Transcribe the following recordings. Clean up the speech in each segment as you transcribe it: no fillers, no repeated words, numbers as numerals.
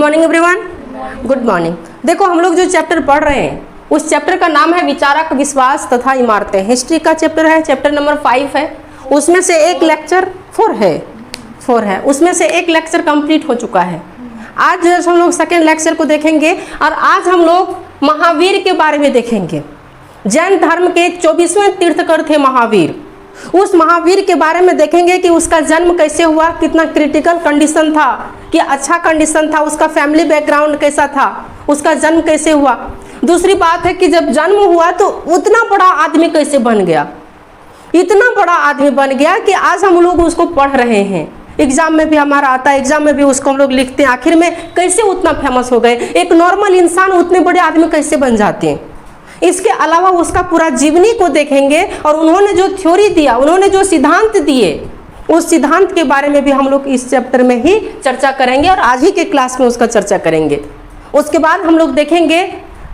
Morning everyone. Good morning. देखो हम लोग जो चैप्टर पढ़ रहे हैं उस चैप्टर का नाम है विचारक, विश्वास तथा इमारतें। हिस्ट्री का चैप्टर है, चैप्टर नंबर 5 है। उसमें से एक लेक्चर 4 है, उसमें से एक लेक्चर कंप्लीट हो चुका है। आज जो हम लोग सेकेंड लेक्चर को देखेंगे और आज हम लोग महावीर के बारे में देखेंगे। जैन धर्म के 24वें तीर्थकर थे महावीर। उस महावीर के बारे में देखेंगे कि उसका जन्म कैसे हुआ, कितना क्रिटिकल कंडीशन था, कि अच्छा कंडीशन था, उसका फैमिली बैकग्राउंड कैसा था, उसका जन्म कैसे हुआ। दूसरी बात है कि जब जन्म हुआ तो उतना बड़ा आदमी कैसे बन गया, इतना बड़ा आदमी बन गया कि आज हम लोग उसको पढ़ रहे हैं। एग्जाम में भी हमारा आता है, एग्जाम में भी उसको हम लोग लिखते हैं। आखिर में कैसे उतना फेमस हो गए, एक नॉर्मल इंसान उतने बड़े आदमी कैसे बन जाते हैं। इसके अलावा उसका पूरा जीवनी को देखेंगे और उन्होंने जो थ्योरी दिया, उन्होंने जो सिद्धांत दिए, उस सिद्धांत के बारे में भी हम लोग इस चैप्टर में ही चर्चा करेंगे और आज ही के क्लास में उसका चर्चा करेंगे। उसके बाद हम लोग देखेंगे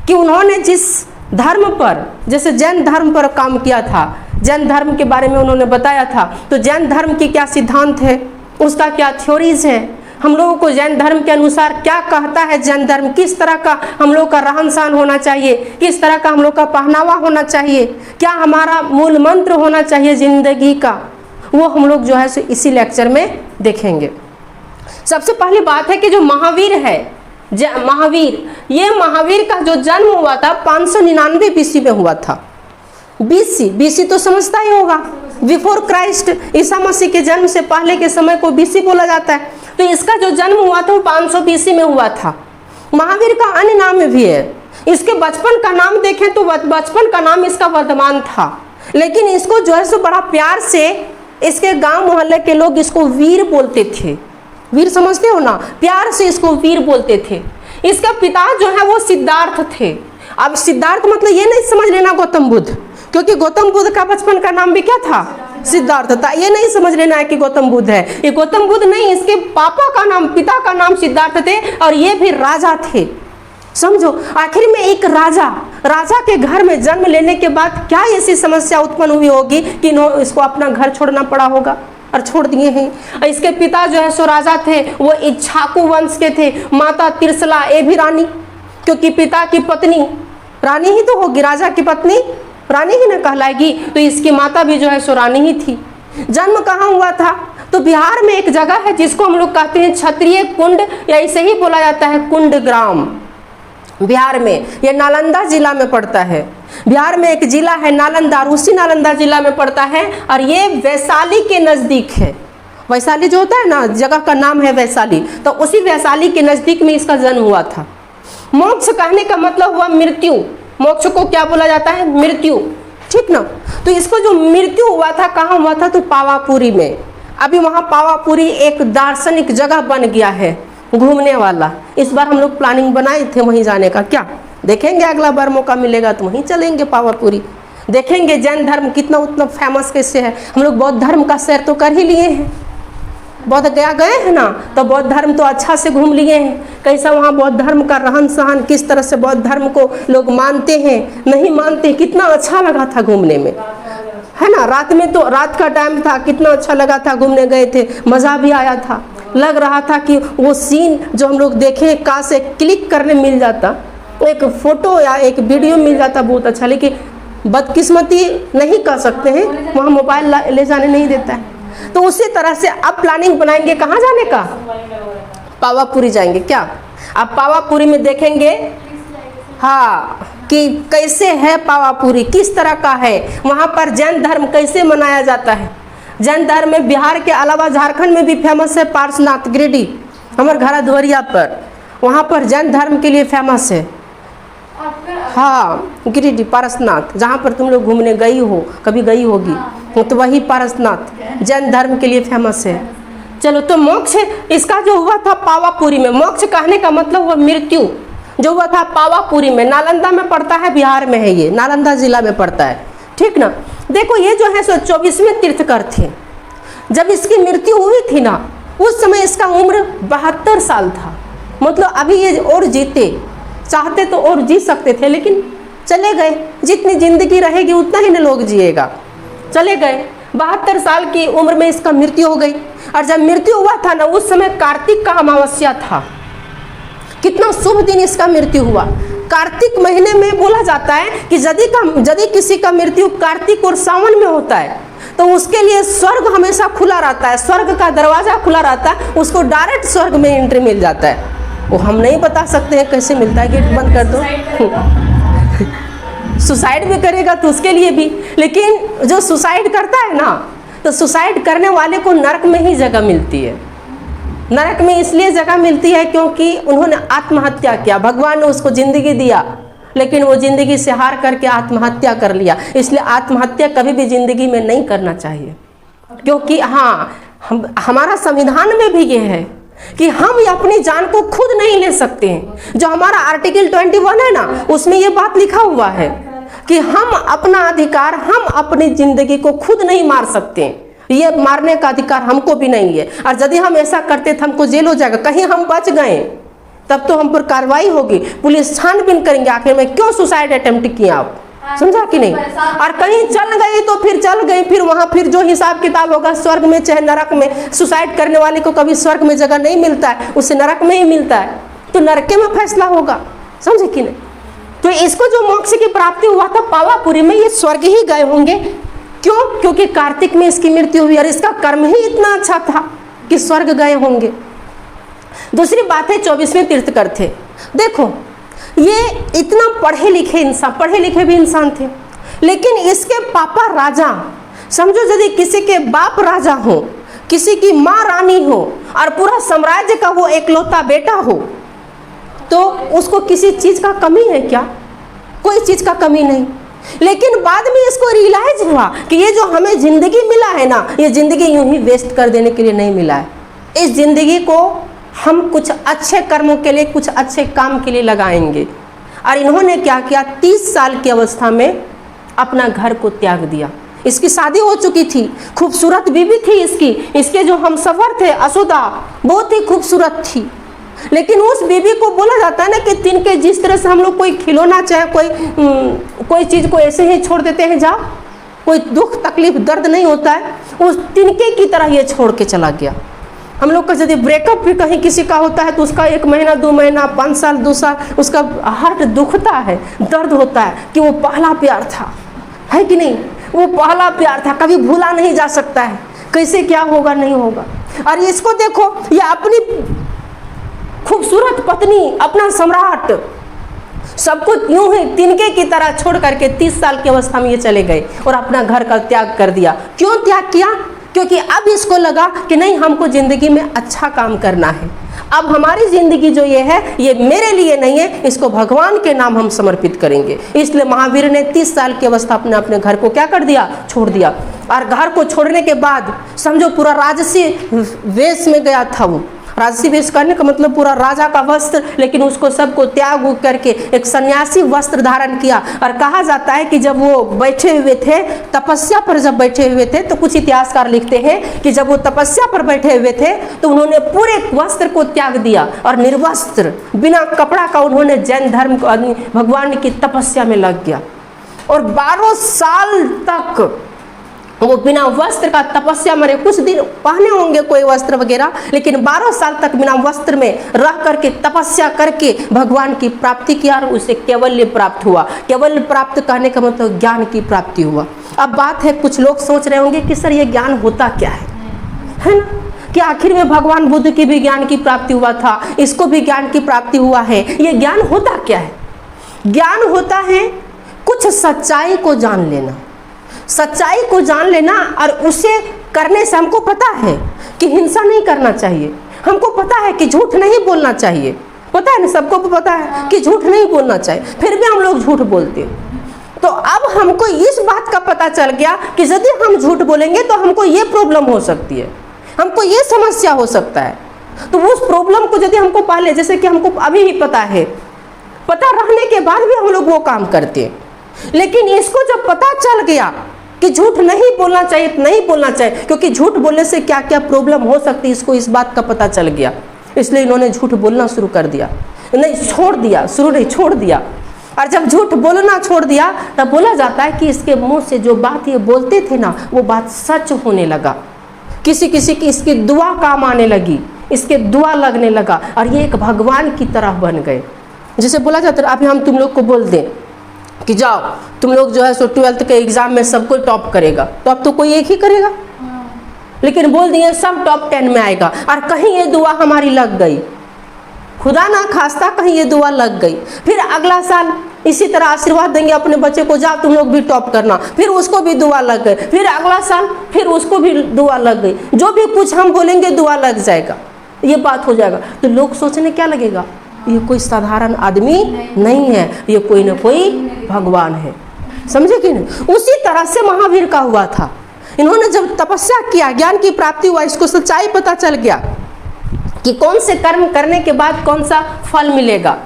कि उन्होंने जिस धर्म पर, जैसे जैन धर्म पर काम किया था, जैन धर्म के बारे में उन्होंने बताया था, तो जैन धर्म की क्या सिद्धांत है, उसका क्या थ्योरीज है, हम लोगों को जैन धर्म के अनुसार क्या कहता है जैन धर्म, किस तरह का हम लोग का रहन सहन होना चाहिए, किस तरह का हम लोग का पहनावा होना चाहिए, क्या हमारा मूल मंत्र होना चाहिए जिंदगी का, वो हम लोग जो है सो इसी लेक्चर में देखेंगे। सबसे पहली बात है कि जो महावीर है, ये महावीर का जो जन्म हुआ था 599 BC में हुआ था। BC तो समझता ही होगा, बिफोर क्राइस्ट, ईसा मसीह के जन्म से पहले के समय को BC बोला जाता है। तो इसका जो जन्म हुआ था वो 500 BC में हुआ था। महावीर का अन्य नाम भी है। इसके बचपन का नाम देखें तो बचपन का नाम इसका वर्धमान था, लेकिन इसको जो है सो बड़ा प्यार से इसके गांव मोहल्ले के लोग इसको वीर बोलते थे। वीर समझते हो ना, प्यार से इसको वीर बोलते थे। इसका पिता जो है वो सिद्धार्थ थे। अब सिद्धार्थ मतलब ये नहीं समझ लेना गौतम बुद्ध, क्योंकि गौतम बुद्ध का बचपन का नाम भी क्या था, सिद्धार्थ था। ये नहीं समझ लेना है कि गौतम बुद्ध है, ये गौतम बुद्ध नहीं, इसके पापा का नाम, पिता का नाम सिद्धार्थ थे और ये भी राजा थे। समझो, आखिर में एक राजा के घर में जन्म लेने के बाद क्या ऐसी समस्या उत्पन्न हुई होगी कि इसको अपना घर छोड़ना पड़ा होगा, और छोड़ दिए हैं। इसके पिता जो है सो राजा थे, वो इक्ष्वाकु वंश के थे। माता त्रिशला, ये भी रानी, क्योंकि पिता की पत्नी रानी ही तो होगी, राजा की पत्नी रानी ही ना कहलाएगी, तो इसकी माता भी जो है सो रानी ही थी। जन्म कहाँ हुआ था, तो बिहार में एक जगह है जिसको हम लोग कहते हैं क्षत्रिय कुंड, या इसे ही बोला जाता है कुंड ग्राम। बिहार में ये नालंदा जिला में पड़ता है। बिहार में एक जिला है नालंदा, उसी नालंदा जिला में पड़ता है और ये वैशाली के नज़दीक है। वैशाली जो होता है ना, जगह का नाम है वैशाली, तो उसी वैशाली के नज़दीक में इसका जन्म हुआ था। मोक्ष कहने का मतलब हुआ मृत्यु। मोक्ष को क्या बोला जाता है, मृत्यु, ठीक ना। तो इसको जो मृत्यु हुआ था कहाँ हुआ था, तो पावापुरी में। अभी वहाँ पावापुरी एक दार्शनिक जगह बन गया है घूमने वाला। इस बार हम लोग प्लानिंग बनाए थे वहीं जाने का, क्या देखेंगे, अगला बार मौका मिलेगा तो वहीं चलेंगे पावापुरी, देखेंगे जैन धर्म कितना उतना फेमस कैसे है। हम लोग बौद्ध धर्म का सैर तो कर ही लिए हैं, बौद्ध गया गए हैं ना, तो बौद्ध धर्म तो अच्छा से घूम लिए हैं। कैसा वहाँ बौद्ध धर्म का रहन सहन, किस तरह से बौद्ध धर्म को लोग मानते हैं, नहीं मानते, कितना अच्छा लगा था घूमने में, है ना। रात में तो, रात का टाइम था, कितना अच्छा लगा था, घूमने गए थे, मज़ा भी आया था। लग रहा था कि वो सीन जो हम लोग देखें काश से क्लिक करने मिल जाता, एक फ़ोटो या एक वीडियो मिल जाता, बहुत अच्छा। लेकिन बदकिस्मती नहीं कर सकते हैं, वहाँ मोबाइल ले जाने नहीं देता है। तो उसी तरह से अब प्लानिंग बनाएंगे कहाँ जाने का, पावापुरी जाएंगे। क्या अब पावापुरी में देखेंगे, हाँ, कि कैसे है पावापुरी, किस तरह का है, वहाँ पर जैन धर्म कैसे मनाया जाता है। जैन धर्म में बिहार के अलावा झारखंड में भी फेमस है पारसनाथ गिरिडीह, हमारे घर द्वरिया पर, वहाँ पर जैन धर्म के लिए फेमस है। हाँ, गिरिडीह पारसनाथ, जहाँ पर तुम लोग घूमने गई हो, कभी गई होगी, तो वही पारसनाथ जैन धर्म के लिए फेमस है। चलो, तो मोक्ष इसका जो हुआ था पावापुरी में, मोक्ष कहने का मतलब हुआ मृत्यु, जो हुआ था पावापुरी में, नालंदा में पड़ता है, बिहार में है, ये नालंदा जिला में पड़ता है, ठीक ना। देखो ये जो है सो 24वें तीर्थकर थे। जब इसकी मृत्यु हुई थी ना, उस समय इसका उम्र 72 साल था। मतलब अभी ये और जीते, चाहते तो और जी सकते थे, लेकिन चले गए। जितनी जिंदगी रहेगी उतना ही न लोग जिएगा, चले गए। 72 साल की उम्र में इसका मृत्यु हो गई। और जब मृत्यु हुआ था ना, उस समय कार्तिक का अमावस्या था। कितना शुभ दिन इसका मृत्यु हुआ। कार्तिक महीने में बोला जाता है कि यदि किसी का मृत्यु कार्तिक और सावन में होता है तो उसके लिए स्वर्ग हमेशा खुला रहता है, स्वर्ग का दरवाजा खुला रहता है, उसको डायरेक्ट स्वर्ग में एंट्री मिल जाता है। वो हम नहीं बता सकते हैं कैसे मिलता है, गेट बंद कर दो। सुसाइड भी करेगा तो उसके लिए भी, लेकिन जो सुसाइड करता है ना, तो सुसाइड करने वाले को नरक में ही जगह मिलती है। नरक में इसलिए जगह मिलती है क्योंकि उन्होंने आत्महत्या किया। भगवान ने उसको जिंदगी दिया, लेकिन वो जिंदगी से हार करके आत्महत्या कर लिया। इसलिए आत्महत्या कभी भी जिंदगी में नहीं करना चाहिए, क्योंकि हमारा संविधान में भी ये है कि हम अपनी जान को खुद नहीं ले सकते हैं। जो हमारा आर्टिकल 21 है ना, उसमें ये बात लिखा हुआ है कि हम अपना अधिकार, हम अपनी जिंदगी को खुद नहीं मार सकते हैं। ये मारने का अधिकार हमको भी नहीं है, और यदि हम ऐसा करते तो हमको जेल हो जाएगा। कहीं हम बच गए तब तो हम पर कार्रवाई होगी, पुलिस छानबीन करेंगे आखिर में क्यों सुसाइड अटेम्प्ट किया आप, समझा कि नहीं। और कहीं चल गई तो फिर चल गई, फिर वहां फिर जो हिसाब किताब होगा स्वर्ग में चाहे नरक में। सुसाइड करने वाले को कभी स्वर्ग में जगह नहीं मिलता है, उसे नरक में ही मिलता है, तो नरके में फैसला होगा, समझे कि नहीं। तो इसको जो मोक्ष की प्राप्ति हुआ था पावापुरी में, ये स्वर्ग ही गए होंगे। क्यों? क्योंकि कार्तिक में इसकी मृत्यु हुई और इसका कर्म ही इतना अच्छा था कि स्वर्ग गए होंगे। दूसरी बात है 24वें तीर्थकर थे। देखो ये इतना पढ़े लिखे भी इंसान थे, लेकिन इसके पापा राजा, समझो यदि किसी के बाप राजा हो, किसी की माँ रानी हो और पूरा साम्राज्य का वो एकलौता बेटा हो, तो उसको किसी चीज का कमी है क्या? कोई चीज का कमी नहीं। लेकिन बाद में इसको रियलाइज हुआ कि ये जो हमें जिंदगी मिला है ना, ये जिंदगी यूं ही वेस्ट कर देने के लिए नहीं मिला है। इस जिंदगी को हम कुछ अच्छे कर्मों के लिए, कुछ अच्छे काम के लिए लगाएंगे। और इन्होंने क्या किया, 30 साल की अवस्था में अपना घर को त्याग दिया। इसकी शादी हो चुकी थी, खूबसूरत बीवी थी इसके जो हमसफर थे असुदा, बहुत ही खूबसूरत थी। लेकिन उस बीवी को बोला जाता है ना कि तिनके जिस तरह से हम लोग कोई खिलौना चाहे कोई चीज़ को ऐसे ही छोड़ देते हैं, जाओ, कोई दुख तकलीफ दर्द नहीं होता है, उस तिनके की तरह ये छोड़ के चला गया। हम लोग का यदि ब्रेकअप भी कहीं किसी का होता है तो उसका 1 महीना 2 महीना 5 साल 2 साल उसका हार्ट दुखता है, दर्द होता है कि वो पहला प्यार था, है कि नहीं। वो पहला प्यार था, कभी भूला नहीं जा सकता है, कैसे क्या होगा नहीं होगा। और इसको देखो, ये अपनी खूबसूरत पत्नी, अपना सम्राट, सबको यूं ही तिनके की तरह छोड़ करके 30 साल की अवस्था में ये चले गए और अपना घर का त्याग कर दिया। क्यों त्याग किया? क्योंकि अब इसको लगा कि नहीं, हमको जिंदगी में अच्छा काम करना है। अब हमारी जिंदगी जो ये है, ये मेरे लिए नहीं है, इसको भगवान के नाम हम समर्पित करेंगे। इसलिए महावीर ने 30 साल की अवस्था अपने घर को क्या कर दिया, छोड़ दिया। और घर को छोड़ने के बाद समझो पूरा राजसी वेश में गया था वो। राजसी वेश करने का मतलब पूरा राजा का वस्त्र, लेकिन उसको सबको त्याग करके एक सन्यासी वस्त्र धारण किया। और कहा जाता है कि जब वो बैठे हुए थे, तपस्या पर जब बैठे हुए थे, तो कुछ इतिहासकार लिखते हैं कि जब वो तपस्या पर बैठे हुए थे तो उन्होंने पूरे वस्त्र को त्याग दिया और निर्वस्त्र बिना कपड़ा का उन्होंने जैन धर्म को, भगवान की तपस्या में लग गया। और 12 साल तक वो बिना वस्त्र का तपस्या मरे। कुछ दिन पहने होंगे कोई वस्त्र वगैरह, लेकिन 12 साल तक बिना वस्त्र में रह करके तपस्या करके भगवान की प्राप्ति किया और उसे कैवल्य प्राप्त हुआ। कैवल्य प्राप्त करने का मतलब ज्ञान की प्राप्ति हुआ। अब बात है, कुछ लोग सोच रहे होंगे कि सर ये ज्ञान होता क्या है ना, कि आखिर में भगवान बुद्ध की भी ज्ञान की प्राप्ति हुआ था, इसको भी ज्ञान की प्राप्ति हुआ है, ये ज्ञान होता क्या है? ज्ञान होता है कुछ सच्चाई को जान लेना, सच्चाई को जान लेना। और उसे करने से हमको पता है कि हिंसा नहीं करना चाहिए, हमको पता है कि झूठ नहीं बोलना चाहिए, पता है ना, सबको पता है कि झूठ नहीं बोलना चाहिए, फिर भी हम लोग झूठ बोलते हैं। तो अब हमको इस बात का पता चल गया कि यदि हम झूठ बोलेंगे तो हमको ये प्रॉब्लम हो सकती है, हमको ये समस्या हो सकता है। तो उस प्रॉब्लम को यदि हमको पहले, जैसे कि हमको अभी ही पता है, पता रहने के बाद भी हम लोग वो काम करते हैं, लेकिन इसको जब पता चल गया कि झूठ नहीं बोलना चाहिए, नहीं बोलना चाहिए, क्योंकि झूठ बोलने से क्या क्या प्रॉब्लम हो सकती है, इसको इस बात का पता चल गया। इसलिए इन्होंने झूठ बोलना शुरू कर दिया, नहीं छोड़ दिया, शुरू नहीं छोड़ दिया। और जब झूठ बोलना छोड़ दिया तब बोला जाता है कि इसके मुंह से जो बात ये बोलते थे ना, वो बात सच होने लगा। किसी किसी की इसकी दुआ काम आने लगी, इसके दुआ लगने लगा और ये एक भगवान की तरह बन गए। जैसे बोला जाता है अभी हम तुम लोग को बोल दें कि जाओ तुम लोग जो है सो 12th के एग्ज़ाम में सब कोई टॉप करेगा, तो अब तो कोई एक ही करेगा, लेकिन बोल दिए सब टॉप 10 में आएगा। और कहीं ये दुआ हमारी लग गई, खुदा ना खास्ता कहीं ये दुआ लग गई, फिर अगला साल इसी तरह आशीर्वाद देंगे अपने बच्चे को, जाओ तुम लोग भी टॉप करना, फिर उसको भी दुआ लग गई, फिर अगला साल फिर उसको भी दुआ लग गई, जो भी कुछ हम बोलेंगे दुआ लग जाएगा, ये बात हो जाएगा। तो लोग सोचने क्या लगेगा, ये कोई साधारण आदमी नहीं है, ये कोई ना कोई भगवान है। समझे कि नहीं? उसी तरह से महावीर का हुआ था। इन्होंने जब तपस्या किया, ज्ञान की प्राप्ति हुआ, इसको सच्चाई पता चल गया कि कौन से कर्म करने के बाद कौन सा फल मिलेगा,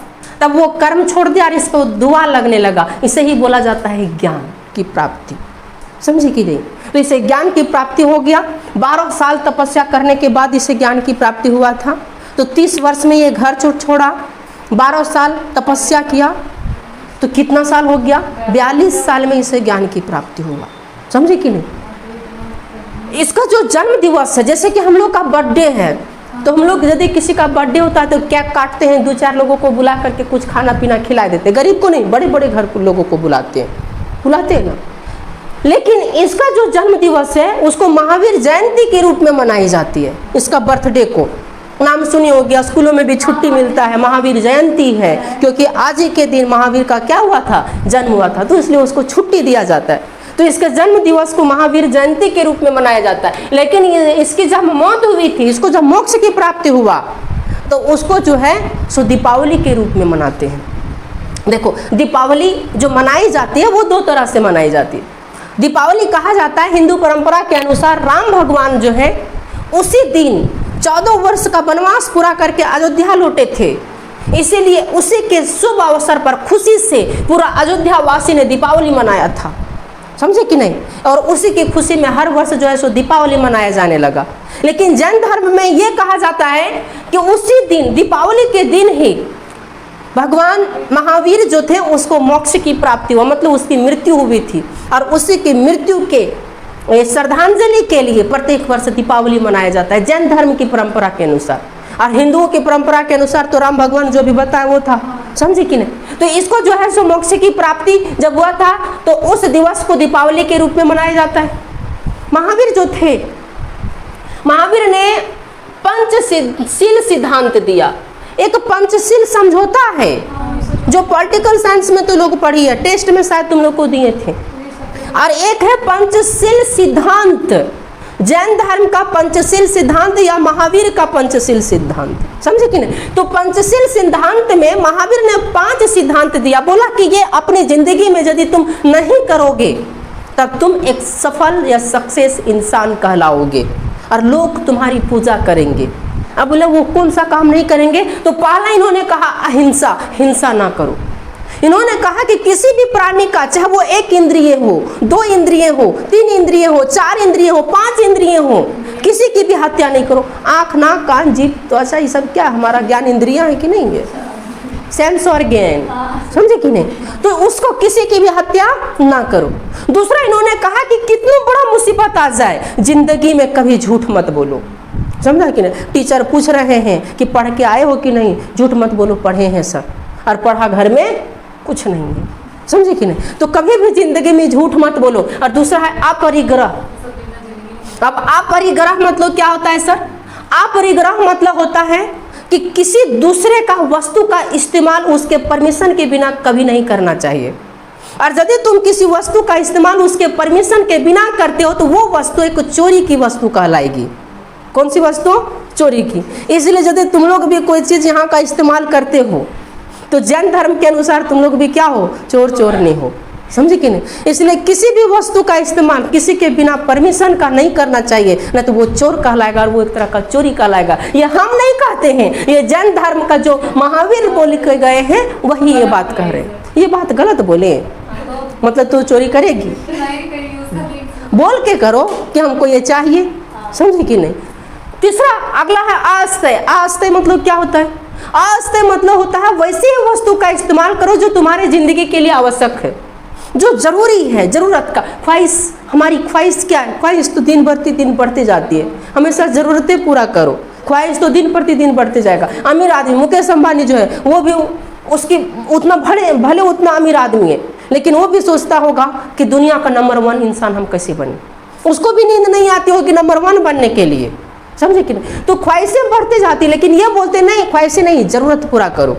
तब वो कर्म छोड़ दिया और इसको दुआ लगने लगा। इसे ही बोला जाता है ज्ञान की प्राप्ति। समझे कि नहीं? तो इसे ज्ञान की प्राप्ति हो गया। 12 साल तपस्या करने के बाद इसे ज्ञान की प्राप्ति हुआ था। तो 30 वर्ष में ये घर छोड़ा, 12 साल तपस्या किया, तो कितना साल हो गया? 42 साल में इसे ज्ञान की प्राप्ति हुआ। समझे कि नहीं? इसका जो जन्म दिवस है, जैसे कि हम लोग का बर्थडे है, तो हम लोग यदि किसी का बर्थडे होता है तो केक काटते हैं, 2-4 लोगों को बुला करके कुछ खाना पीना खिला देते हैं, गरीब को नहीं, बड़े बड़े घर के लोगों को बुलाते हैं ना। लेकिन इसका जो जन्म दिवस है उसको महावीर जयंती के रूप में मनाई जाती है। इसका बर्थडे को नाम सुनी होगी, स्कूलों में भी छुट्टी मिलता है, महावीर जयंती है, क्योंकि आज ही के दिन महावीर का क्या हुआ था? जन्म हुआ था, तो इसलिए उसको छुट्टी दिया जाता है। तो इसके जन्म दिवस को महावीर जयंती के रूप में मनाया जाता है। लेकिन इसकी जब मौत हुई थी, इसको जब मोक्ष की प्राप्ति हुआ, तो उसको जो है सो दीपावली के रूप में मनाते हैं। देखो, दीपावली जो मनाई जाती है वो 2 तरह से मनाई जाती है। दीपावली कहा जाता है हिंदू परंपरा के अनुसार, राम भगवान जो है उसी दिन 14 वर्ष का वनवास पूरा करके अयोध्या लौटे थे, इसीलिए उसी के शुभ अवसर पर खुशी से पूरा अयोध्या वासी ने दीपावली मनाया था। समझे कि नहीं? और उसी की खुशी में हर वर्ष जो है सो दीपावली मनाया जाने लगा। लेकिन जैन धर्म में ये कहा जाता है कि उसी दिन, दीपावली के दिन ही भगवान महावीर जो थे उसको मोक्ष की प्राप्ति हुआ, मतलब उसकी मृत्यु हुई थी, और उसी की मृत्यु के श्रद्धांजलि के लिए प्रत्येक वर्ष दीपावली मनाया जाता है जैन धर्म की परंपरा के अनुसार। और हिंदुओं की परंपरा के अनुसार तो राम भगवान जो भी बताया वो था। समझे कि नहीं? तो इसको जो है सो मोक्ष की प्राप्ति जब हुआ था तो उस दिवस को दीपावली के रूप में मनाया जाता है। महावीर जो थे, महावीर ने पंचशील सिद्धांत दिया। एक पंचशील समझौता है जो पॉलिटिकल साइंस में तो लोग पढ़ी है, टेस्ट में शायद तुम लोग को दिए थे। और एक है पंचशील सिद्धांत, जैन धर्म का पंचशील सिद्धांत या महावीर का पंचशील सिद्धांत। समझे कि नहीं? तो पंचशील सिद्धांत में महावीर ने 5 सिद्धांत दिया। बोला कि ये अपनी जिंदगी में यदि तुम नहीं करोगे तब तुम एक सफल या सक्सेस इंसान कहलाओगे और लोग तुम्हारी पूजा करेंगे। अब बोले वो कौन सा काम नहीं करेंगे? तो पहला इन्होंने कहा अहिंसा, हिंसा ना करो। इन्होंने कहा कि किसी भी प्राणी का, चाहे वो 1 इंद्रिय हो, 2 इंद्रिय हो, 3 इंद्रिय हो, 4 इंद्रिय हो, 5 इंद्रिय हो, किसी की भी हत्या नहीं करो। आँख, नाक, कान, जीभ, तो अच्छा ये सब क्या हमारा ज्ञान इंद्रियां है कि नहीं है? Sense organ. समझे कि नहीं? तो उसको किसी की भी हत्या ना करो। दूसरा इन्होंने कहा कि कितना बड़ा मुसीबत आ जाए, जिंदगी में कभी झूठ मत बोलो। समझा कि नहीं? टीचर पूछ रहे हैं कि पढ़ के आए हो कि नहीं, झूठ मत बोलो, पढ़े हैं सर, और पढ़ा घर में कुछ नहीं है। समझे कि नहीं? तो कभी भी जिंदगी में झूठ मत बोलो। और दूसरा है अपरिग्रह। अब अपरिग्रह मतलब क्या होता है सर? अपरिग्रह मतलब होता है कि किसी दूसरे का वस्तु का इस्तेमाल उसके परमिशन के बिना कभी नहीं करना चाहिए। और यदि तुम किसी वस्तु का इस्तेमाल उसके परमिशन के बिना करते हो तो वो वस्तु एक चोरी की वस्तु कहलाएगी। कौन सी वस्तु? चोरी की। इसलिए यदि तुम लोग भी कोई चीज़ यहाँ का इस्तेमाल करते हो तो जैन धर्म के अनुसार तुम लोग भी क्या हो? चोर नहीं हो। समझे कि नहीं? इसलिए किसी भी वस्तु का इस्तेमाल किसी के बिना परमिशन का नहीं करना चाहिए, न तो वो चोर कहलाएगा और वो एक तरह का चोरी कहलाएगा। ये हम नहीं कहते हैं, ये जैन धर्म का जो महावीर बोल के गए हैं वही ये बात कह रहे हैं। ये बात गलत बोले मतलब तू चोरी करेगी? बोल के करो कि हमको ये चाहिए। समझे कि नहीं? तीसरा अगला है आस्ते। आस्ते मतलब क्या होता है? आस्ते मतलब होता है वैसी वस्तु का इस्तेमाल करो जो तुम्हारे जिंदगी के लिए आवश्यक है, जो जरूरी है, जरूरत का। ख्वाहिश, हमारी ख्वाहिश क्या है? ख्वाहिश तो दिन बढ़ती जाती है। हमेशा ज़रूरतें पूरा करो, ख्वाहिश तो दिन प्रतिदिन बढ़ते जाएगा। अमीर आदमी मुकेश अंबानी जो है वो भी उसकी उतना भले उतना अमीर आदमी है, लेकिन वो भी सोचता होगा कि दुनिया का नंबर 1 इंसान हम कैसे बने। उसको भी नींद नहीं आती होगी नंबर 1 बनने के लिए, समझे कि नहीं। तो ख्वाहिशें बढ़ती जाती, लेकिन ये बोलते नहीं ख्वाहिशें नहीं, जरूरत पूरा करो।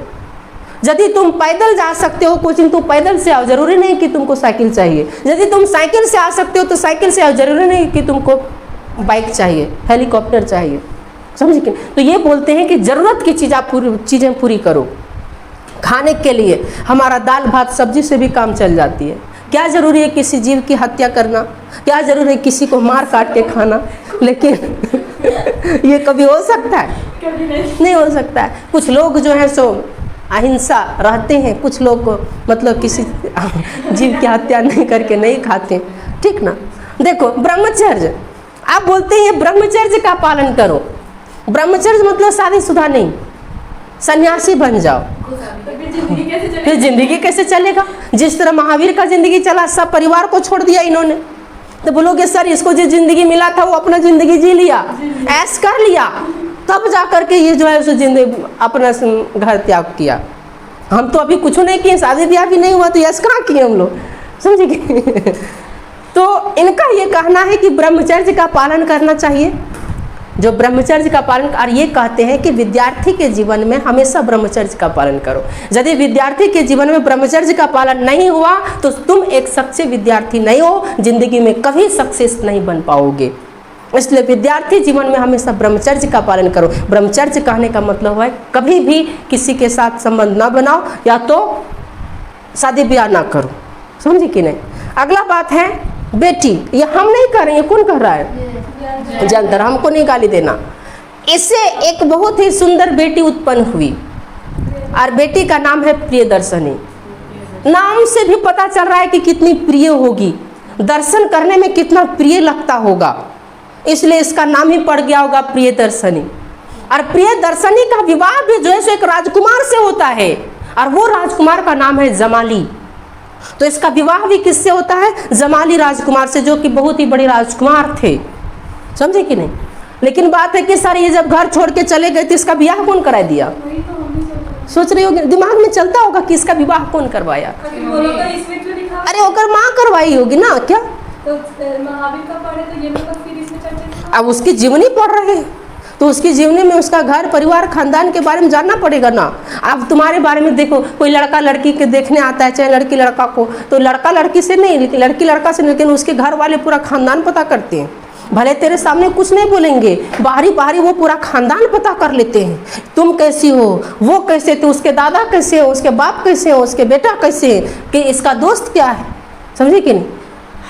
यदि तुम पैदल जा सकते हो कोचिंग तो पैदल से आओ, जरूरी नहीं कि तुमको साइकिल चाहिए। यदि तुम साइकिल से आ सकते हो तो साइकिल से आओ, जरूरी नहीं कि तुमको बाइक चाहिए, हेलीकॉप्टर चाहिए, समझे कि। तो ये बोलते हैं कि जरूरत की चीज़ें पूरी करो। खाने के लिए हमारा दाल भात सब्जी से भी काम चल जाती है। क्या ज़रूरी है किसी जीव की हत्या करना, क्या ज़रूरी है किसी को मार काट के खाना, लेकिन ये कभी हो सकता है? कभी नहीं हो सकता है। कुछ लोग जो है सो अहिंसा रहते हैं, कुछ लोग मतलब किसी जीव की हत्या नहीं करके नहीं खाते, ठीक ना। देखो ब्रह्मचर्य, आप बोलते हैं ब्रह्मचर्य का पालन करो। ब्रह्मचर्य मतलब शादीशुदा नहीं, सन्यासी बन जाओ, फिर जिंदगी कैसे चलेगा? जिस तरह महावीर का जिंदगी चला, सब परिवार को छोड़ दिया इन्होंने। तो बोलोगे सर इसको जो जिंदगी मिला था वो अपना जिंदगी जी लिया, ऐश कर लिया, तब जा करके ये जो है उस जिंदगी अपना घर त्याग किया। हम तो अभी कुछ नहीं किए, शादी ब्याह भी नहीं हुआ, तो ऐश कहाँ किए हम लोग, समझे। तो इनका ये कहना है कि ब्रह्मचर्य का पालन करना चाहिए, जो ब्रह्मचर्य का पालन, और ये कहते हैं कि विद्यार्थी के जीवन में हमेशा ब्रह्मचर्य का पालन करो। यदि विद्यार्थी के जीवन में ब्रह्मचर्य का पालन नहीं हुआ तो तुम एक सच्चे विद्यार्थी नहीं हो, जिंदगी में कभी सक्सेस नहीं बन पाओगे। इसलिए विद्यार्थी जीवन में हमेशा ब्रह्मचर्य का पालन करो। ब्रह्मचर्य कहने का मतलब है कभी भी किसी के साथ संबंध ना बनाओ, या तो शादी ब्याह ना करो, समझे कि नहीं। अगला बात है बेटी, ये हम नहीं कर रहे हैं, कौन कर रहा है? जंतर, हमको नहीं गाली देना। इससे एक बहुत ही सुंदर बेटी उत्पन्न हुई और बेटी का नाम है प्रियदर्शनी। नाम से भी पता चल रहा है कि कितनी प्रिय होगी, दर्शन करने में कितना प्रिय लगता होगा, इसलिए इसका नाम ही पड़ गया होगा प्रियदर्शनी। और प्रियदर्शनी का विवाह भी जो है सो एक राजकुमार से होता है, और वो राजकुमार का नाम है जमाली। तो इसका विवाह भी किससे होता है? जमाली राजकुमार से, जो कि बहुत ही बड़े राजकुमार थे, समझे कि नहीं। लेकिन बात है कि सर ये जब घर छोड़ के चले गए तो इसका विवाह कौन करा दिया? सोच रही होगी, दिमाग में चलता होगा कि इसका विवाह कौन करवाया? अरे होकर माँ करवाई होगी ना, क्या? तो महावीर का पढ़े तो ये मतलब फिर इसमें चर्चा। अब उसकी जीवनी पढ़ रहे हैं तो उसकी जीवनी में उसका घर परिवार खानदान के बारे में जानना पड़ेगा ना। अब तुम्हारे बारे में देखो, कोई लड़का लड़की के देखने आता है, चाहे लड़की लड़का को, तो लड़का लड़की से नहीं, लड़की लड़का से नहीं, लेकिन उसके घर वाले पूरा खानदान पता करते हैं। भले तेरे सामने कुछ नहीं बोलेंगे, बाहरी बाहरी वो पूरा खानदान पता कर लेते हैं। तुम कैसी हो, वो कैसे थे, उसके दादा कैसे हो, उसके बाप कैसे हो, उसके बेटा कैसे है, कि इसका दोस्त क्या है, समझे कि नहीं।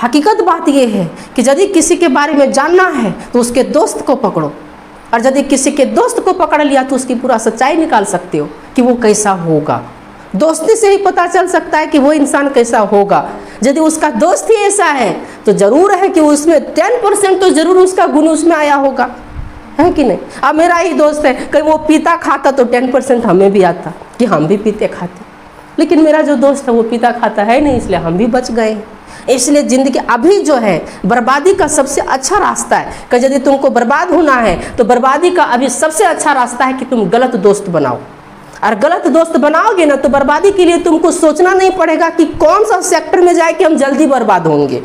हकीकत बात ये है कि यदि किसी के बारे में जानना है तो उसके दोस्त को पकड़ो, और यदि किसी के दोस्त को पकड़ लिया तो उसकी पूरा सच्चाई निकाल सकते हो कि वो कैसा होगा। दोस्ती से ही पता चल सकता है कि वो इंसान कैसा होगा। यदि उसका दोस्त ही ऐसा है तो जरूर है कि उसमें 10% तो जरूर उसका गुण उसमें आया होगा, है कि नहीं। अब मेरा ही दोस्त है, कहीं वो पीता खाता तो 10% हमें भी आता कि हम भी पीते खाते, लेकिन मेरा जो दोस्त है वो पीता खाता है नहीं, इसलिए हम भी बच गए। इसलिए ज़िंदगी अभी जो है बर्बादी का सबसे अच्छा रास्ता है कि यदि तुमको बर्बाद होना है तो बर्बादी का अभी सबसे अच्छा रास्ता है कि तुम गलत दोस्त बनाओ। और गलत दोस्त बनाओगे ना तो बर्बादी के लिए तुमको सोचना नहीं पड़ेगा कि कौन सा सेक्टर में जाए कि हम जल्दी बर्बाद होंगे।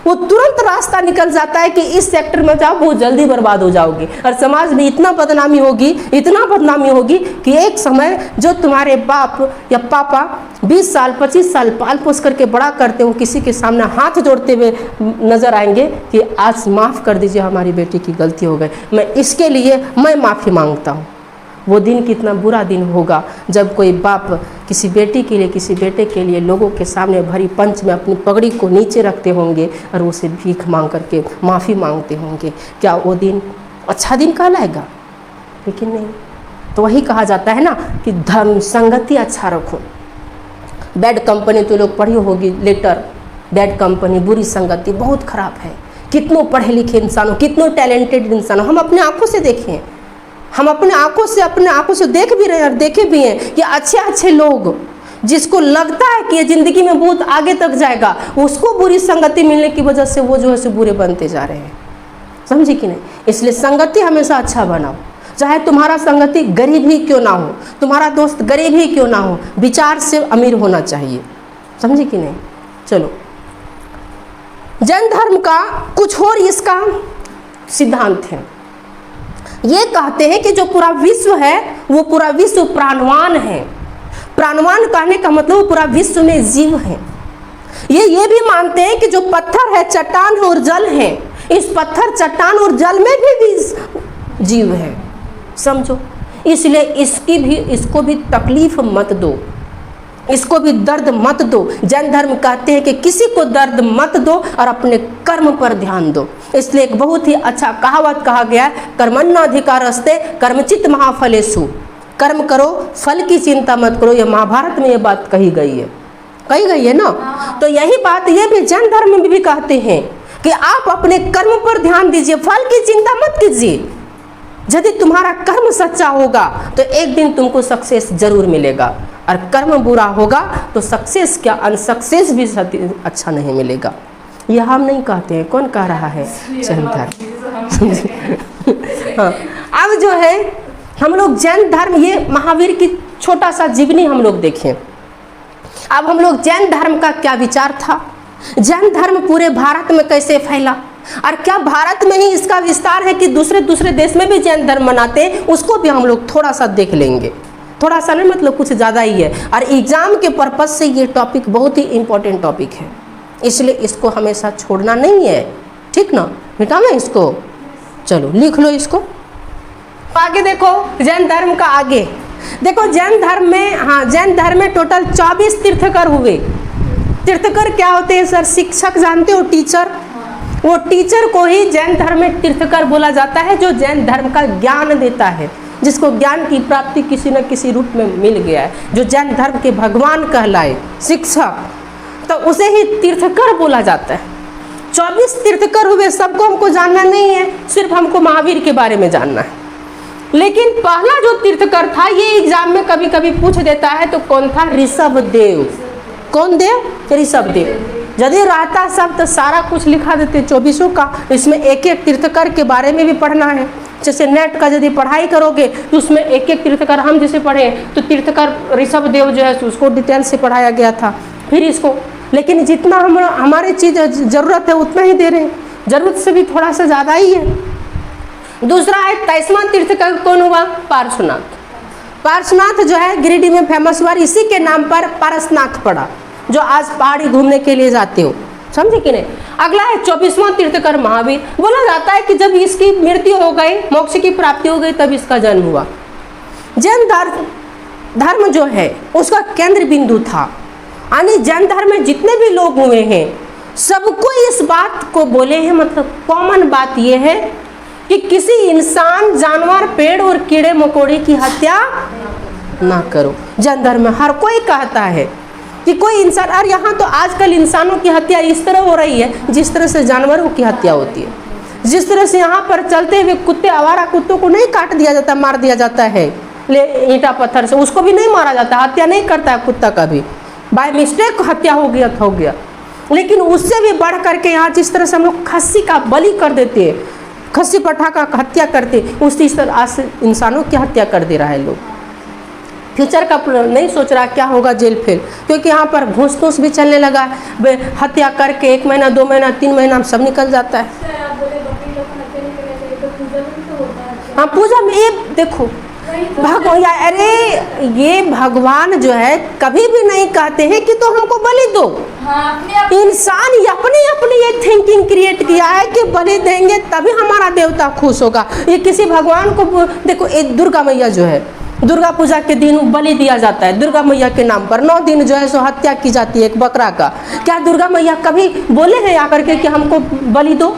वो तुरंत रास्ता निकल जाता है कि इस सेक्टर में जाओ, बहुत जल्दी बर्बाद हो जाओगे। और समाज में इतना बदनामी होगी, इतना बदनामी होगी कि एक समय जो तुम्हारे बाप या पापा 20 साल 25 साल पाल पोस करके बड़ा करते हो, किसी के सामने हाथ जोड़ते हुए नजर आएंगे कि आज माफ़ कर दीजिए, हमारी बेटी की गलती हो गई, मैं इसके लिए मैं माफ़ी मांगता हूँ। वो दिन कितना बुरा दिन होगा जब कोई बाप किसी बेटी के लिए, किसी बेटे के लिए लोगों के सामने भरी पंच में अपनी पगड़ी को नीचे रखते होंगे और उसे भीख मांग करके माफ़ी मांगते होंगे। क्या वो दिन अच्छा दिन कहलाएगा? लेकिन नहीं। तो वही कहा जाता है ना कि धर्म संगति अच्छा रखो। बैड कंपनी तो लोग पढ़ी होगी, लेटर बैड कंपनी, बुरी संगति बहुत खराब है। कितनों पढ़े लिखे इंसानों, कितनों टैलेंटेड इंसानों हम अपने आंखों से देखें, हम अपने आंखों से देख भी रहे हैं और देखे भी हैं कि अच्छे अच्छे लोग जिसको लगता है कि ये ज़िंदगी में बहुत आगे तक जाएगा, उसको बुरी संगति मिलने की वजह से वो जो है सो बुरे बनते जा रहे हैं, समझे कि नहीं। इसलिए संगति हमेशा अच्छा बनाओ। चाहे तुम्हारा संगति गरीब ही क्यों ना हो, तुम्हारा दोस्त गरीब ही क्यों ना हो, विचार से अमीर होना चाहिए। समझे कि नहीं? चलो, जैन धर्म का कुछ और इसका सिद्धांत है। ये कहते हैं कि जो पूरा विश्व है वो पूरा विश्व प्राणवान है। प्राणवान कहने का मतलब पूरा विश्व में जीव है। ये भी मानते हैं कि जो पत्थर है, चट्टान और जल है, इस पत्थर, चट्टान और जल में भी जीव है। समझो, इसलिए इसको भी तकलीफ मत दो, इसको भी दर्द मत दो। जैन धर्म कहते हैं कि किसी को दर्द मत दो और अपने कर्म पर ध्यान दो। इसलिए एक बहुत ही अच्छा कहावत कहा गया है, कर्मण्यधिकारस्ते कर्मचित महाफलेषु। कर्म करो, फल की चिंता मत करो। ये महाभारत में ये बात कही गई है ना। तो यही बात ये भी जैन धर्म में भी कहते हैं कि आप अपने कर्म पर ध्यान दीजिए, फल की चिंता मत कीजिए। यदि तुम्हारा कर्म सच्चा होगा तो एक दिन तुमको सक्सेस जरूर मिलेगा, और कर्म बुरा होगा तो सक्सेस क्या, अनसक्सेस भी अच्छा नहीं मिलेगा। यह हम नहीं कहते हैं, कौन कह रहा है? जैन धर्म। हाँ, अब जो है हम लोग जैन धर्म, ये महावीर की छोटा सा जीवनी हम लोग देखें। अब हम लोग जैन धर्म का क्या विचार था, जैन धर्म पूरे भारत में कैसे फैला, और क्या भारत में ही इसका विस्तार है कि दूसरे देश में भी जैन धर्म मनाते हैं, उसको भी हम लोग थोड़ा सा देख लेंगे। थोड़ा सा नहीं, मतलब कुछ ज़्यादा ही है। और एग्जाम के पर्पज से ये टॉपिक बहुत ही इम्पोर्टेंट टॉपिक है, इसलिए इसको हमेशा छोड़ना नहीं है, ठीक ना? मिटाना इसको, चलो लिख लो इसको। आगे देखो जैन धर्म का, आगे देखो जैन धर्म में, हाँ, जैन धर्म में टोटल 24 तीर्थकर हुए। तीर्थकर क्या होते हैं सर? शिक्षक जानते हो, टीचर। वो टीचर को ही जैन धर्म में तीर्थकर बोला जाता है, जो जैन धर्म का ज्ञान देता है, जिसको ज्ञान की प्राप्ति किसी न किसी रूप में मिल गया है, जो जैन धर्म के भगवान कहलाए, शिक्षक, तो उसे ही तीर्थकर बोला जाता है। 24 तीर्थकर हुए, सबको हमको जानना नहीं है, सिर्फ हमको महावीर के बारे में जानना है। लेकिन पहला जो तीर्थकर था, ये एग्जाम में कभी कभी पूछ देता है, तो कौन था? ऋषभदेव। कौन देव? ऋषभदेव। यदि रहता सब तो सारा कुछ लिखा देते 24 का। इसमें एक एक तीर्थकर के बारे में भी पढ़ना है। जैसे नेट का यदि पढ़ाई करोगे तो उसमें एक एक तीर्थकर, हम जैसे पढ़े तो तीर्थकर ऋषभदेव जो है उसको डिटेल से पढ़ाया गया था। फिर इसको, लेकिन जितना हमारे चीज़ ज़रूरत है उतना ही दे रहे हैं, ज़रूरत से भी थोड़ा सा ज़्यादा ही है। दूसरा है 23वां तीर्थकर, कौन हुआ? पार्श्वनाथ। पार्श्वनाथ जो है गिरिडीह में फेमस हुआ, इसी के नाम पर पारसनाथ पड़ा, जो आज पहाड़ी घूमने के लिए जाते हो। समझे कि नहीं? अगला है 24वां तीर्थकर महावीर। बोला जाता है कि जब इसकी मृत्यु हो गई, मोक्ष की प्राप्ति हो गई, तब इसका जन्म हुआ। जैन धर्म जो है उसका केंद्र बिंदु था, यानी जैन धर्म में जितने भी लोग हुए हैं सबको इस बात को बोले हैं, मतलब कॉमन बात यह है कि किसी इंसान, जानवर, पेड़ और कीड़े मकोड़े की हत्या ना करो। जैन धर्म में हर कोई कहता है कि कोई इंसान, और यहाँ तो आजकल इंसानों की हत्या इस तरह हो रही है जिस तरह से जानवरों की हत्या होती है। जिस तरह से यहाँ पर चलते हुए कुत्ते, आवारा कुत्तों को नहीं काट दिया जाता, मार दिया जाता है ले ईंटा पत्थर से, उसको भी नहीं मारा जाता, हत्या नहीं करता है कुत्ता का भी, बाय मिस्टेक हत्या हो गया। लेकिन उससे भी बढ़ करके यहाँ जिस तरह से हम लोग खस्सी का बलि कर देते हैं, खस्सी पठा का हत्या करते, उसी तरह से इंसानों की हत्या कर दे रहा है लोग। फ्यूचर का नहीं सोच रहा क्या होगा, जेल फेल, क्योंकि यहाँ पर घूस तूस भी चलने लगा है। हत्या करके 1 महीना, 2 महीना, 3 महीना में सब निकल जाता है। हाँ, पूजा में ये देखो भगवान, अरे ये भगवान जो है कभी भी नहीं कहते हैं कि तो हमको बलि दो। इंसान अपनी ये थिंकिंग क्रिएट किया है कि बलि देंगे तभी हमारा देवता खुश होगा। ये किसी भगवान को देखो, एक दुर्गा मैया जो है, दुर्गा पूजा के दिन बलि दिया जाता है दुर्गा मैया के नाम पर। 9 दिन जो है सो हत्या की जाती है एक बकरा का। क्या दुर्गा मैया कभी बोले हैं आकर के कि हमको बलि दो?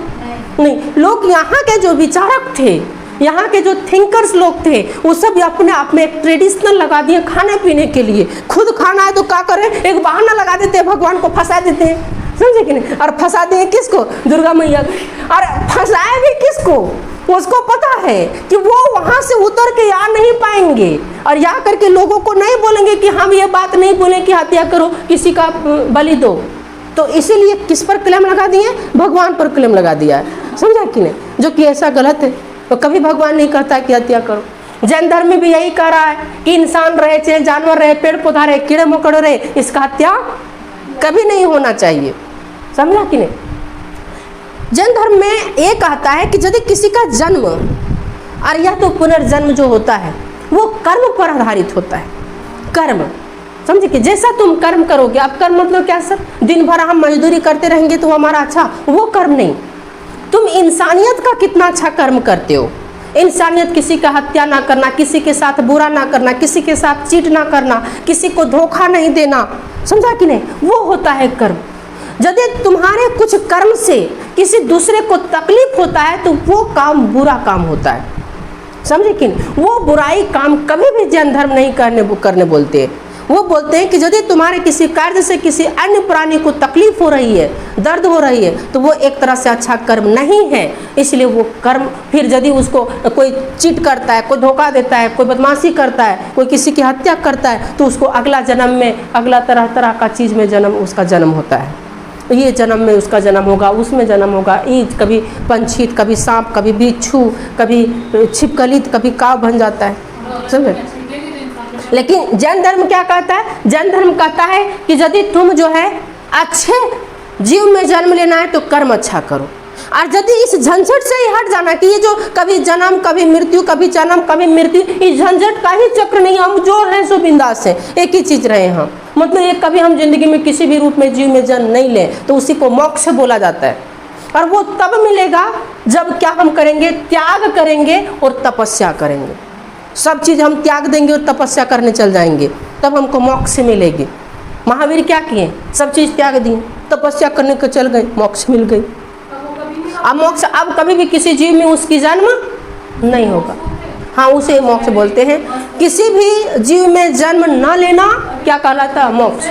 नहीं। लोग यहाँ के जो विचारक थे, यहाँ के जो थिंकर्स लोग थे, वो सब अपने आप में एक ट्रेडिशनल लगा दिए खाने पीने के लिए। खुद खाना है तो क्या करें, एक बहाना लगा देते हैं, भगवान को फंसा देते हैं। समझे कि नहीं? और फंसा दिए किसको? दुर्गा मैया। और फंसाए भी किसको? उसको पता है कि वो वहाँ से उतर के आ नहीं पाएंगे, और या करके लोगों को नहीं बोलेंगे कि हम ये बात नहीं बोले कि हत्या करो, किसी का बलि दो। तो इसीलिए किस पर क्लेम लगा दिए? भगवान पर क्लेम लगा दिया है। समझा कि नहीं? जो कि ऐसा गलत है। तो कभी भगवान नहीं कहता कि हत्या करो। जैन धर्म में भी यही कह रहा है कि इंसान रहे, चाहे जानवर रहे, पेड़ पौधा रहे, कीड़े मकोड़े रहे, इसका हत्या कभी नहीं होना चाहिए। समझा कि नहीं? जैन धर्म में ये कहता है कि यदि किसी का जन्म और या तो पुनर्जन्म जो होता है वो कर्म पर आधारित होता है। कर्म समझे कि जैसा तुम कर्म करोगे, अब कर्म मतलब क्या सर? दिन भर हम मजदूरी करते रहेंगे तो हमारा अच्छा, वो कर्म नहीं। तुम इंसानियत का कितना अच्छा कर्म करते हो। इंसानियत, किसी का हत्या ना करना, किसी के साथ बुरा ना करना, किसी के साथ चीट ना करना, किसी को धोखा नहीं देना, समझा कि नहीं? वो होता है कर्म। यदि तुम्हारे कुछ कर्म से किसी दूसरे को तकलीफ होता है तो वो काम बुरा काम होता है। समझे कि नहीं? वो बुराई काम कभी भी जैन धर्म नहीं करने बोलते। वो बोलते हैं कि यदि तुम्हारे किसी कार्य से किसी अन्य प्राणी को तकलीफ हो रही है, दर्द हो रही है, तो वो एक तरह से अच्छा कर्म नहीं है। इसलिए वो कर्म, फिर यदि उसको कोई चीट करता है, कोई धोखा देता है, कोई बदमाशी करता है, कोई किसी की हत्या करता है, तो उसको अगला जन्म में अगला तरह तरह का चीज़ में उसका जन्म होता है। ये जन्म में उसका जन्म होगा, उसमें जन्म होगा, ईंट, कभी पंछी, कभी सांप, कभी बिच्छू, कभी छिपकली, कभी काव बन जाता है। समझे? लेकिन जैन धर्म क्या कहता है? जैन धर्म कहता है कि यदि तुम जो है अच्छे जीव में जन्म लेना है तो कर्म अच्छा करो, और यदि इस झंझट से ही हट जाना कि ये जो कभी जन्म कभी मृत्यु, कभी जन्म कभी मृत्यु, इस झंझट का ही चक्र नहीं, हम जो हैं सो बिंदास है, एक ही चीज़ रहे हम। मतलब ये कभी हम जिंदगी में किसी भी रूप में जीव में जन्म नहीं लें तो उसी को मोक्ष बोला जाता है। और वो तब मिलेगा जब क्या हम करेंगे? त्याग करेंगे और तपस्या करेंगे। सब चीज़ हम त्याग देंगे और तपस्या करने चल जाएंगे, तब हमको मोक्ष मिलेगी। महावीर क्या किए? सब चीज़ त्याग दी, तपस्या करने को चल गए, मोक्ष मिल गई। अब मोक्ष अब कभी भी किसी जीव में उसकी जन्म नहीं होगा। हाँ, उसे मोक्ष बोलते हैं। किसी भी जीव में जन्म न लेना क्या कहलाता है? मोक्ष।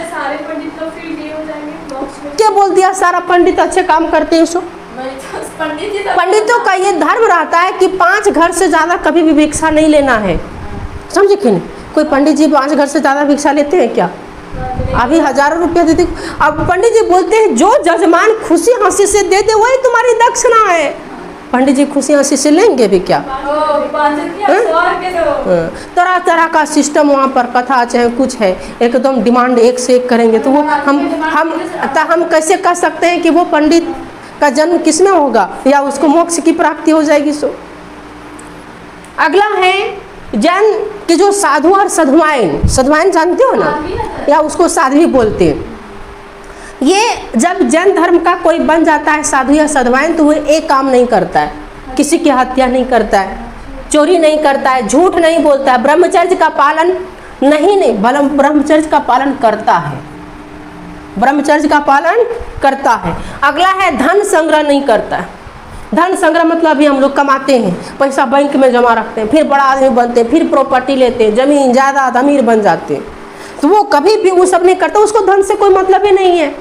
क्या बोल दिया? सारा पंडित अच्छे काम करते हैं। सो पंडितों का ये धर्म रहता है कि 5 घर से ज़्यादा कभी भी भिक्षा नहीं लेना है। समझे कि नहीं? कोई पंडित जी 5 घर से ज़्यादा भिक्षा लेते हैं क्या? अभी हज़ारों रुपया देते। अब पंडित जी बोलते हैं जो जजमान खुशी हंसी से दे दे वही तुम्हारी दक्षिणा है। पंडित जी खुशी हंसी से लेंगे भी क्या? तरह तरह का सिस्टम वहाँ पर, कथा चाहे कुछ है, एकदम डिमांड एक से एक करेंगे। तो वो हम कैसे कह सकते हैं कि वो पंडित का जन्म किसमें होगा या उसको मोक्ष की प्राप्ति हो जाएगी? सो अगला है जैन के जो साधु और साधुआइन जानते हो ना, या उसको साध्वी बोलते हैं। ये जब जैन धर्म का कोई बन जाता है साधु या साधुआइन तो वो एक काम नहीं करता है, किसी की हत्या नहीं करता है, चोरी नहीं करता है, झूठ नहीं बोलता है, ब्रह्मचर्य का पालन नहीं ब्रह्मचर्य का पालन करता है, ब्रह्मचर्य का पालन करता है। अगला है धन संग्रह नहीं करता है। धन संग्रह मतलब अभी हम लोग कमाते हैं, पैसा बैंक में जमा रखते हैं, फिर बड़ा आदमी बनते हैं, फिर प्रॉपर्टी लेते हैं, जमीन जायदाद, अमीर बन जाते हैं, तो वो कभी भी वो सब नहीं करता। उसको धन से कोई मतलब ही नहीं है।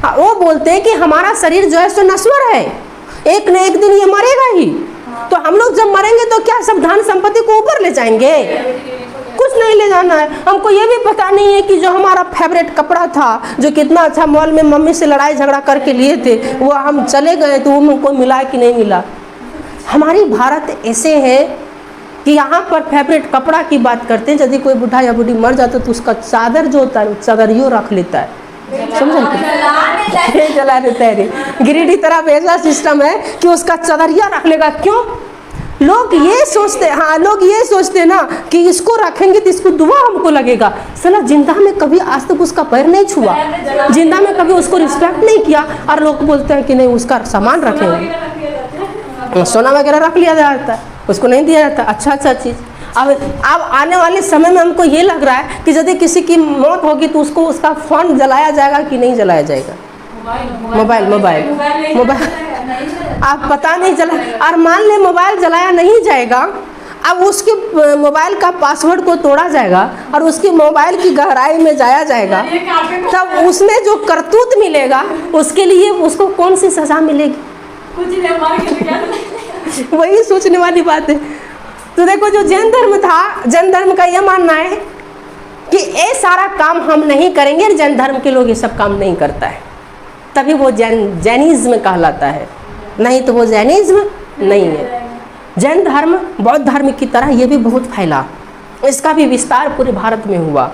वो बोलते हैं कि हमारा शरीर जो है सो नश्वर है, एक न एक दिन ये मरेगा ही, तो हम लोग जब मरेंगे तो क्या सब धन संपत्ति को ऊपर ले जाएंगे? कुछ नहीं ले जाना है। हमको ये भी पता नहीं है कि जो हमारा फेवरेट कपड़ा था, जो कितना अच्छा मॉल में मम्मी से लड़ाई झगड़ा करके लिए थे, वो हम चले गए तो वो हमको मिला कि नहीं मिला। हमारी भारत ऐसे है कि यहाँ पर फेवरेट कपड़ा की बात करते हैं, यदि कोई बुढ़ा या बुढ़ी मर जाता तो उसका चादर जो होता है चादरियो रख लेता है, समझ जला देता है। गिरिडीह तरफ ऐसा सिस्टम है कि उसका चादरिया रख लेगा। क्यों? लोग ये सोचते, हाँ लोग ये सोचते ना कि इसको रखेंगे तो इसको दुआ हमको लगेगा। साला जिंदा में कभी आज तक उसका पैर नहीं छुआ, जिंदा में कभी उसको रिस्पेक्ट नहीं किया, और लोग बोलते हैं कि नहीं उसका सामान रखेंगे, सोना वगैरह रख लिया जाता है, उसको नहीं दिया जाता अच्छा चीज़। अब आने वाले समय में हमको ये लग रहा है कि यदि किसी की मौत होगी तो उसको उसका फोन जलाया जाएगा कि नहीं जलाया जाएगा? मोबाइल आप पता नहीं चला। और मान ले मोबाइल जलाया नहीं जाएगा, अब उसके मोबाइल का पासवर्ड को तोड़ा जाएगा और उसकी मोबाइल की गहराई में जाया जाएगा, तब उसमें जो करतूत मिलेगा उसके लिए उसको कौन सी सजा मिलेगी? वही सोचने वाली बात है। तो देखो जो जैन धर्म था, जैन धर्म का यह मानना है कि ये सारा काम हम नहीं करेंगे, और जैन धर्म के लोग ये सब काम नहीं करता है, तभी वो जैनिज्म कहलाता है, नहीं तो वो जैनिज्म नहीं है। जैन धर्म बौद्ध धर्म की तरह ये भी बहुत फैला, इसका भी विस्तार पूरे भारत में हुआ।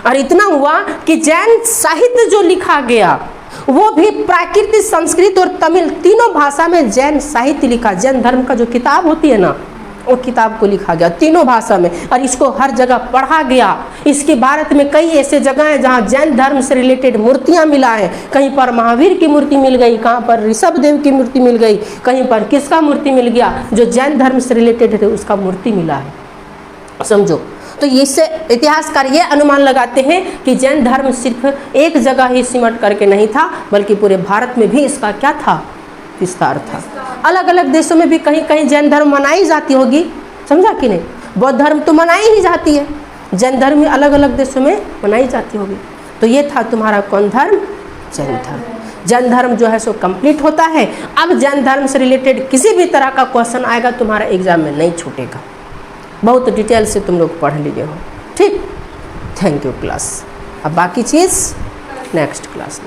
और इतना हुआ कि जैन साहित्य जो लिखा गया वो भी प्राकृत, संस्कृत और तमिल तीनों भाषा में जैन साहित्य लिखा। जैन धर्म का जो किताब होती है ना, वो किताब को लिखा गया तीनों भाषा में, और इसको हर जगह पढ़ा गया। इसके भारत में कई ऐसे जगह हैं जहाँ जैन धर्म से रिलेटेड मूर्तियाँ मिला है। कहीं पर महावीर की मूर्ति मिल गई, कहाँ पर ऋषभ देव की मूर्ति मिल गई, कहीं पर किसका मूर्ति मिल गया, जो जैन धर्म से रिलेटेड है उसका मूर्ति मिला है, समझो। तो इससे इतिहासकार ये अनुमान लगाते हैं कि जैन धर्म सिर्फ एक जगह ही सिमट करके नहीं था, बल्कि पूरे भारत में भी इसका क्या था, विस्तार था। अलग अलग देशों में भी कहीं कहीं जैन धर्म मनाई जाती होगी, समझा कि नहीं। बौद्ध धर्म तो मनाई ही जाती है, जैन धर्म अलग अलग देशों में मनाई जाती होगी। तो ये था तुम्हारा कौन धर्म, जैन धर्म। जैन धर्म जो है सो कंप्लीट होता है। अब जैन धर्म से रिलेटेड किसी भी तरह का क्वेश्चन आएगा तुम्हारा एग्जाम में नहीं छूटेगा, बहुत डिटेल से तुम लोग पढ़ लिए हो, ठीक। Thank you class. अब बाकी चीज़ नेक्स्ट क्लास में।